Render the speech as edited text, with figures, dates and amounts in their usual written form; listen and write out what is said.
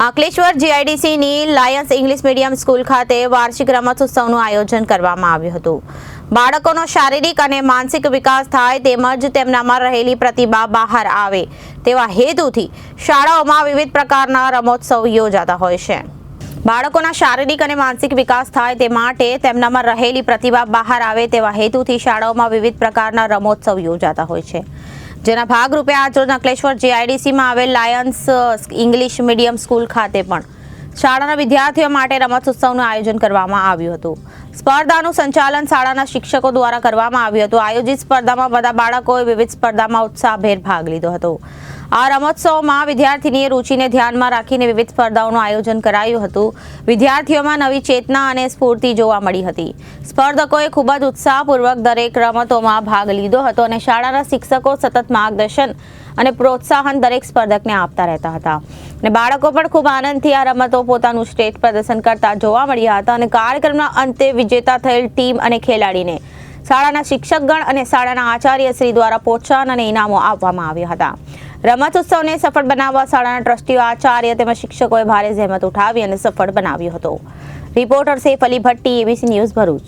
અંકલેશ્વર જીઆઈડીસીની Lions English medium school ખાતે વાર્ષિક રમતોત્સવનું આયોજન કરવામાં આવ્યું હતું. બાળકોનો શારીરિક અને માનસિક વિકાસ થાય તેમજ તેમનામાં રહેલી પ્રતિભા બહાર આવે તેવા હેતુથી શાળાઓમાં વિવિધ પ્રકારના રમતોત્સવ યોજાતા હોય છે. બાળકોના શારીરિક અને માનસિક વિકાસ થાય તે માટે તેમનામાં રહેલી પ્રતિભા બહાર આવે તેવા હેતુથી શાળાઓમાં વિવિધ પ્રકારના રમતોત્સવ યોજાતા હોય છે. જેના ભાગરૂપે આજરોજ અંકલેશ્વર જીઆઈડીસીમાં આવેલ લાયન્સ ઇંગ્લિશ મીડિયમ સ્કૂલ ખાતે પણ શાળાના વિદ્યાર્થીઓ માટે રમતોત્સવનું આયોજન કરવામાં આવ્યું હતું. સ્પર્ધાનું સંચાલન શાળાના શિક્ષકો દ્વારા કરવામાં આવ્યું હતું. આયોજિત સ્પર્ધામાં બધા બાળકોએ વિવિધ સ્પર્ધામાં ઉત્સાહભેર ભાગ લીધો હતો. આ રમતોત્સવમાં વિદ્યાર્થીની રુચિને ધ્યાનમાં રાખીને વિવિધ સ્પર્ધાઓનું આયોજન કરાયું હતું. વિદ્યાર્થીઓમાં નવી ચેતના અને સ્ફૂર્તિ જોવા મળી હતી. સ્પર્ધકોએ ખૂબ જ ઉત્સાહપૂર્વક દરેક રમતોમાં ભાગ લીધો હતો અને શાળાના શિક્ષકો સતત માર્ગદર્શન અને પ્રોત્સાહન દરેક સ્પર્ધકને આપતા રહેતા હતા. અને બાળકો પણ ખૂબ આનંદથી આ રમતો પોતાનું શ્રેષ્ઠ પ્રદર્શન કરતા જોવા મળ્યા હતા. અને કાર્યક્રમના અંતે વિજેતા થયેલ ટીમ અને ખેલાડીને શાળાના શિક્ષકગણ અને શાળાના આચાર્યશ્રી દ્વારા પ્રોત્સાહન અને ઇનામો આપવામાં આવ્યા હતા. રમતોત્સવને સફળ બનાવવા શાળાના ટ્રસ્ટીઓ, આચાર્ય તેમજ શિક્ષકોએ ભારે જહેમત ઉઠાવી અને સફળ બનાવ્યો હતો. Reporter Saif Ali Bhatti, ABC news, Bharuch.